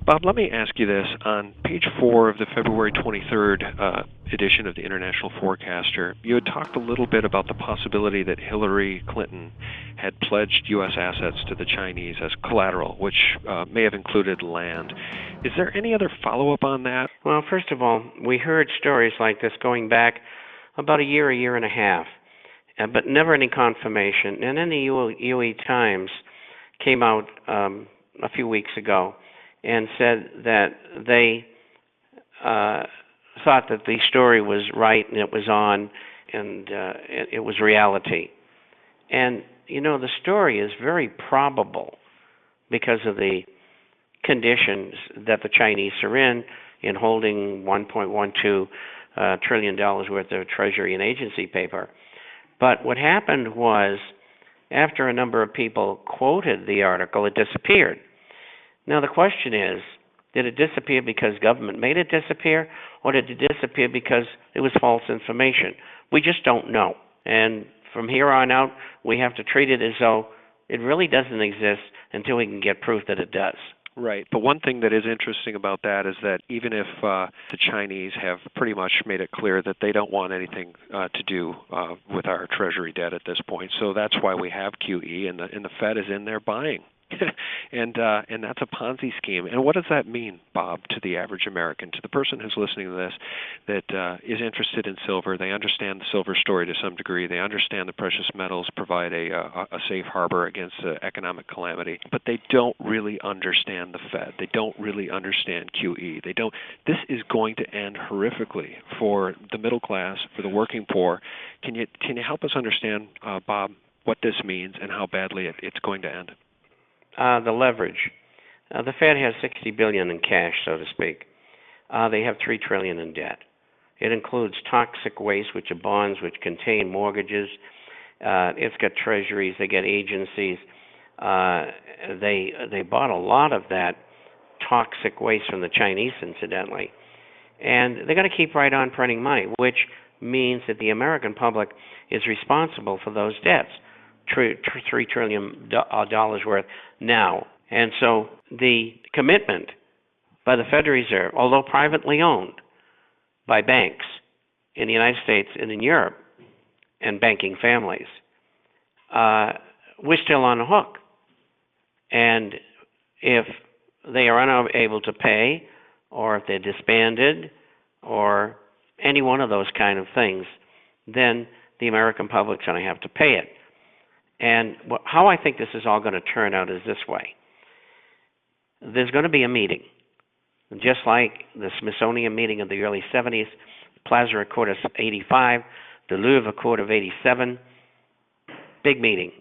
Bob, let me ask you this. On page 4 of the February 23rd edition of the International Forecaster, you had talked a little bit about the possibility that Hillary Clinton had pledged U.S. assets to the Chinese as collateral, which may have included land. Is there any other follow-up on that? Well, first of all, we heard stories like this going back about a year and a half, but never any confirmation. And then the Wwiii Times came out a few weeks ago and said that they thought that the story was right and it was on and it was reality. And, you know, the story is very probable because of the conditions that the Chinese are in holding $1.12 trillion worth of Treasury and agency paper. But what happened was, after a number of people quoted the article, it disappeared. Now, the question is, did it disappear because government made it disappear, or did it disappear because it was false information? We just don't know. And from here on out, we have to treat it as though it really doesn't exist until we can get proof that it does. Right. But one thing that is interesting about that is that even if the Chinese have pretty much made it clear that they don't want anything to do with our Treasury debt at this point, so that's why we have QE, and the Fed is in there buying. and that's a Ponzi scheme. And what does that mean, Bob, to the average American, to the person who's listening to this that is interested in silver? They understand the silver story to some degree. They understand the precious metals provide a safe harbor against economic calamity, but they don't really understand the Fed. They don't really understand QE. This is going to end horrifically for the middle class, for the working poor. Can you help us understand, Bob, what this means and how badly it's going to end? The leverage. The Fed has $60 billion in cash, so to speak. They have $3 trillion in debt. It includes toxic waste, which are bonds which contain mortgages. It's got treasuries. They get agencies. They bought a lot of that toxic waste from the Chinese, incidentally. And they're going to keep right on printing money, which means that the American public is responsible for those debts. $3 trillion worth now. And so the commitment by the Federal Reserve, although privately owned by banks in the United States and in Europe and banking families, we're still on the hook. And if they are unable to pay, or if they're disbanded, or any one of those kind of things, then the American public's going to have to pay it. And how I think this is all going to turn out is this way. There's going to be a meeting, just like the Smithsonian meeting of the early 70s, Plaza Accord of 85, the Louvre Accord of 87, big meeting.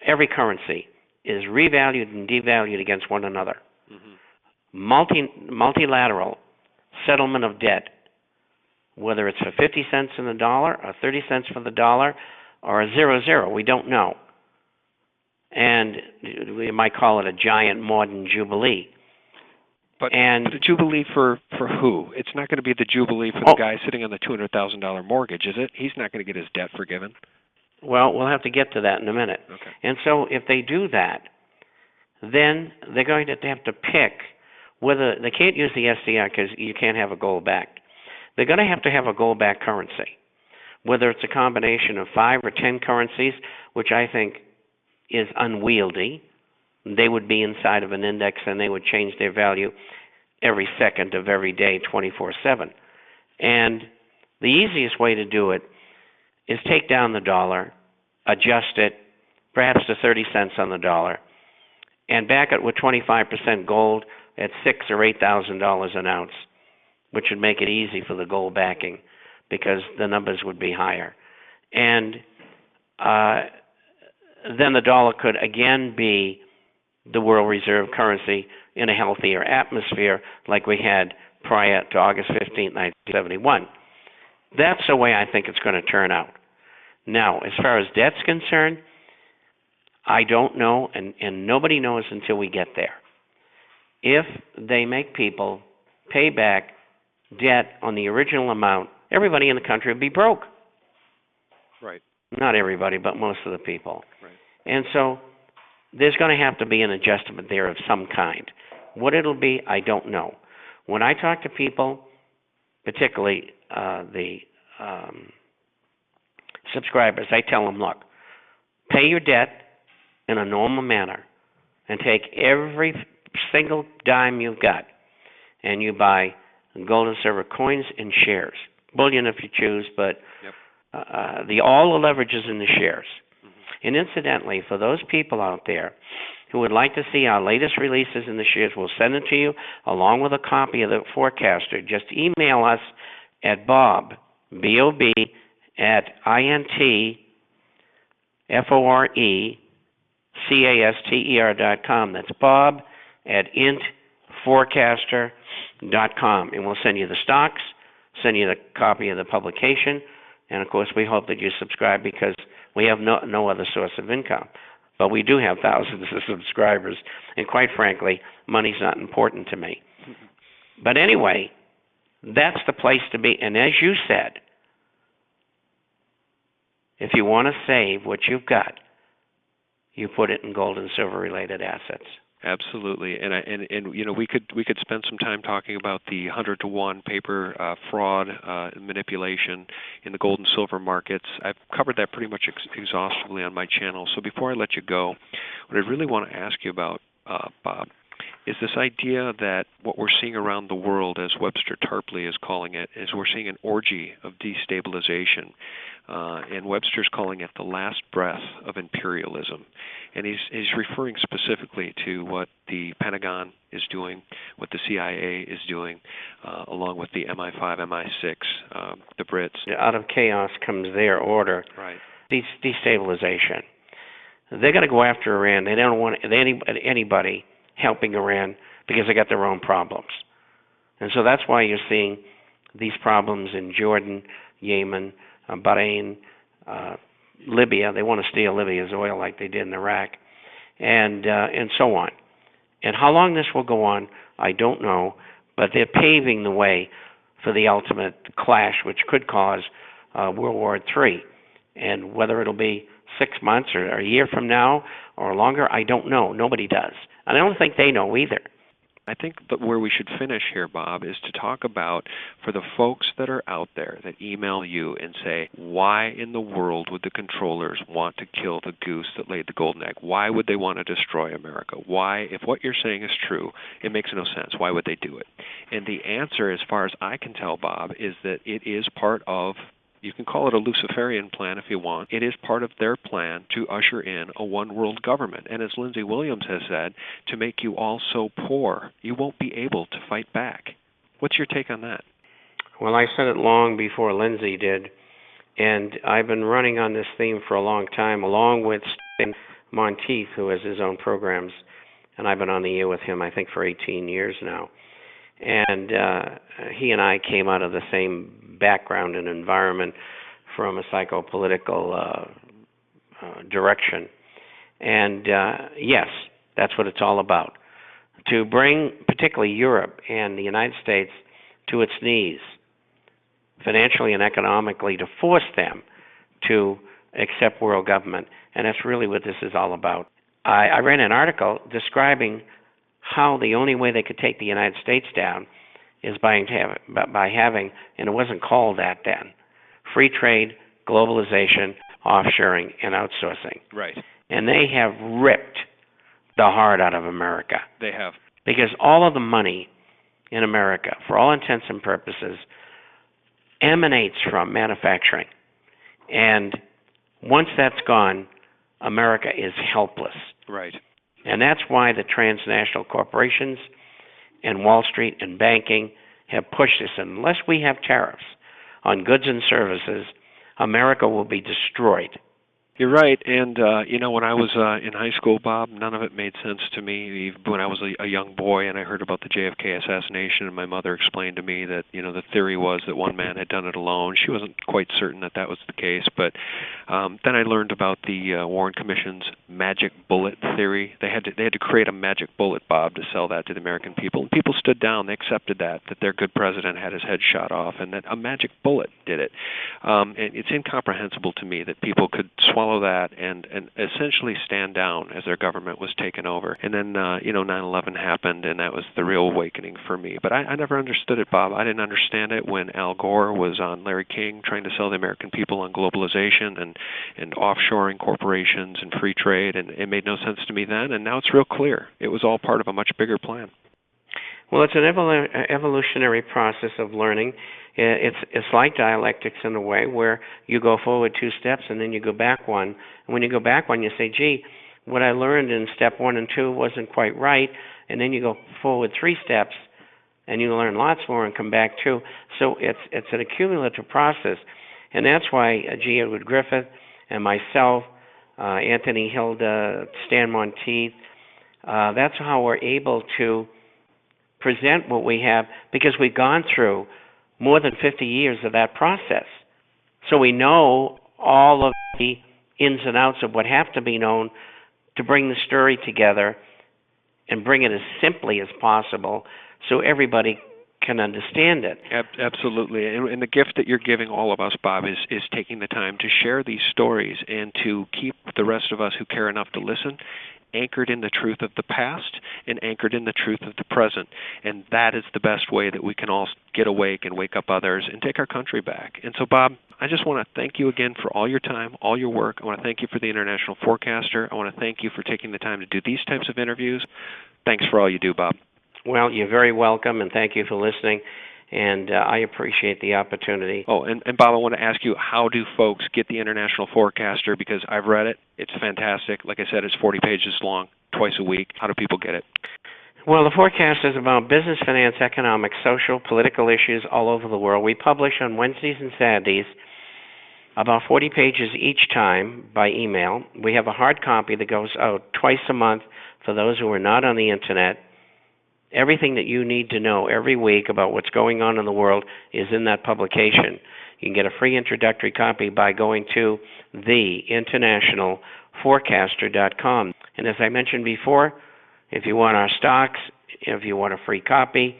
Every currency is revalued and devalued against one another. Mm-hmm. Multilateral settlement of debt, whether it's for 50 cents in the dollar or 30 cents for the dollar, or a 0-0, we don't know. And we might call it a giant modern Jubilee. But a Jubilee for who? It's not going to be the Jubilee for the guy sitting on the $200,000 mortgage, is it? He's not going to get his debt forgiven. Well, we'll have to get to that in a minute. Okay. And so if they do that, then they're going to have to pick whether they can't use the SDR because you can't have a gold-backed. They're going to have a gold-backed currency. Whether it's a combination of 5 or 10 currencies, which I think is unwieldy. They would be inside of an index and they would change their value every second of every day, 24/7. And the easiest way to do it is take down the dollar, adjust it, perhaps to 30 cents on the dollar, and back it with 25% gold at $6,000 or $8,000 an ounce, which would make it easy for the gold backing, because the numbers would be higher. And then the dollar could again be the world reserve currency in a healthier atmosphere like we had prior to August 15, 1971. That's the way I think it's going to turn out. Now, as far as debt's concerned, I don't know, and nobody knows until we get there. If they make people pay back debt on the original amount, everybody in the country would be broke. Right. Not everybody, but most of the people. Right. And so there's going to have to be an adjustment there of some kind. what it'll be, I don't know. When I talk to people, particularly the subscribers, I tell them, look, pay your debt in a normal manner and take every single dime you've got and you buy gold and silver coins and shares, bullion if you choose, but all the leverage is in the shares. And incidentally, for those people out there who would like to see our latest releases in the shares, we'll send it to you along with a copy of the forecaster. Just email us at Bob, B-O-B, at INTFORECASTER.com. That's Bob at intforecaster.com. And we'll send you the stocks, send you the copy of the publication, and of course we hope that you subscribe because we have no other source of income. But we do have thousands of subscribers, and quite frankly, money's not important to me. But anyway, that's the place to be. And as you said, if you want to save what you've got, you put it in gold and silver related assets. Absolutely, and you know, we could spend some time talking about the 100-to-1 paper fraud manipulation in the gold and silver markets. I've covered that pretty much exhaustively on my channel. So before I let you go, what I really want to ask you about, Bob, is this idea that what we're seeing around the world, as Webster Tarpley is calling it, is we're seeing an orgy of destabilization. And Webster's calling it the last breath of imperialism. And he's referring specifically to what the Pentagon is doing, what the CIA is doing, along with the MI5, MI6, the Brits. Out of chaos comes their order. Right. Destabilization. They're going to go after Iran. They don't want anybody helping Iran because they got their own problems. And so that's why you're seeing these problems in Jordan, Yemen, Bahrain, Libya. They want to steal Libya's oil like they did in Iraq, and so on. And how long this will go on, I don't know, but they're paving the way for the ultimate clash, which could cause World War III. And whether it'll be 6 months or a year from now or longer, I don't know. Nobody does. And I don't think they know either. I think that where we should finish here, Bob, is to talk about, for the folks that are out there that email you and say, why in the world would the controllers want to kill the goose that laid the golden egg? Why would they want to destroy America? Why, if what you're saying is true, it makes no sense. Why would they do it? And the answer, as far as I can tell, Bob, is that it is part of, you can call it a Luciferian plan if you want. It is part of their plan to usher in a one-world government. And as Lindsey Williams has said, to make you all so poor, you won't be able to fight back. What's your take on that? Well, I said it long before Lindsey did, and I've been running on this theme for a long time, along with Stephen Monteith, who has his own programs, and I've been on the air with him, I think, for 18 years now. And he and I came out of the same background and environment from a psychopolitical direction. And yes, that's what it's all about. To bring particularly Europe and the United States to its knees, financially and economically, to force them to accept world government. And that's really what this is all about. I read an article describing how the only way they could take the United States down is by having, and it wasn't called that then, free trade, globalization, offshoring, and outsourcing. Right. And they have ripped the heart out of America. They have. Because all of the money in America, for all intents and purposes, emanates from manufacturing. And once that's gone, America is helpless. Right. And that's why the transnational corporations and Wall Street and banking have pushed this. Unless we have tariffs on goods and services, America will be destroyed. You're right, and you know, when I was in high school, Bob, none of it made sense to me. Even when I was a young boy and I heard about the JFK assassination, and my mother explained to me that, you know, the theory was that one man had done it alone. She wasn't quite certain that that was the case, but then I learned about the Warren Commission's magic bullet theory. They had to create a magic bullet, Bob, to sell that to the American people. And people stood down. They accepted that their good president had his head shot off, and that a magic bullet did it. And it's incomprehensible to me that people could swallow swallow that and essentially stand down as their government was taken over. And then, 9/11 happened, and that was the real awakening for me. But I never understood it, Bob. I didn't understand it when Al Gore was on Larry King trying to sell the American people on globalization and offshoring corporations and free trade, and it made no sense to me then, and now it's real clear. It was all part of a much bigger plan. Well, it's an evolutionary process of learning. It's like dialectics in a way, where you go forward 2 steps and then you go back 1. And when you go back 1, you say, gee, what I learned in step 1 and 2 wasn't quite right. And then you go forward 3 steps and you learn lots more and come back 2. So it's an accumulative process. And that's why G. Edward Griffith and myself, Anthony Hilda, Stan Monteith, that's how we're able to present what we have, because we've gone through more than 50 years of that process. So we know all of the ins and outs of what have to be known to bring the story together and bring it as simply as possible so everybody can understand it. Absolutely. And the gift that you're giving all of us, Bob, is taking the time to share these stories and to keep the rest of us who care enough to listen anchored in the truth of the past and anchored in the truth of the present. And that is the best way that we can all get awake and wake up others and take our country back. And so, Bob, I just want to thank you again for all your time, all your work. I want to thank you for the International Forecaster. I want to thank you for taking the time to do these types of interviews. Thanks for all you do, Bob. Well, you're very welcome, and thank you for listening. And I appreciate the opportunity. Oh, and Bob, I want to ask you, how do folks get the International Forecaster? Because I've read it. It's fantastic. Like I said, it's 40 pages long, twice a week. How do people get it? Well, the forecast is about business, finance, economic, social, political issues all over the world. We publish on Wednesdays and Saturdays, about 40 pages each time by email. We have a hard copy that goes out twice a month for those who are not on the Internet. Everything that you need to know every week about what's going on in the world is in that publication. You can get a free introductory copy by going to theinternationalforecaster.com. And as I mentioned before, if you want our stocks, if you want a free copy,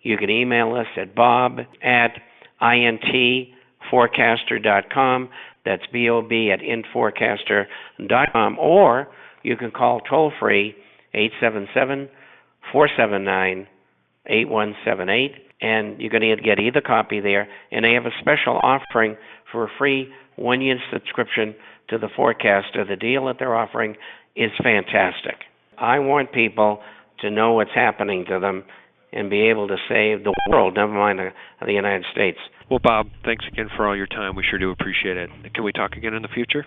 you can email us at bob@intforecaster.com. That's bob@intforecaster.com. Or you can call toll-free 877-479-8178, and you're going to get either copy there. And they have a special offering for a free 1-year subscription to the Forecaster. The deal that they're offering is fantastic. I want people to know what's happening to them and be able to save the world, never mind the United States. Well, Bob, thanks again for all your time. We sure do appreciate it. Can we talk again in the future?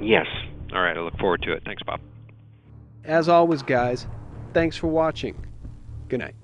Yes. All right, I look forward to it. Thanks, Bob. As always, guys, thanks for watching. Good night.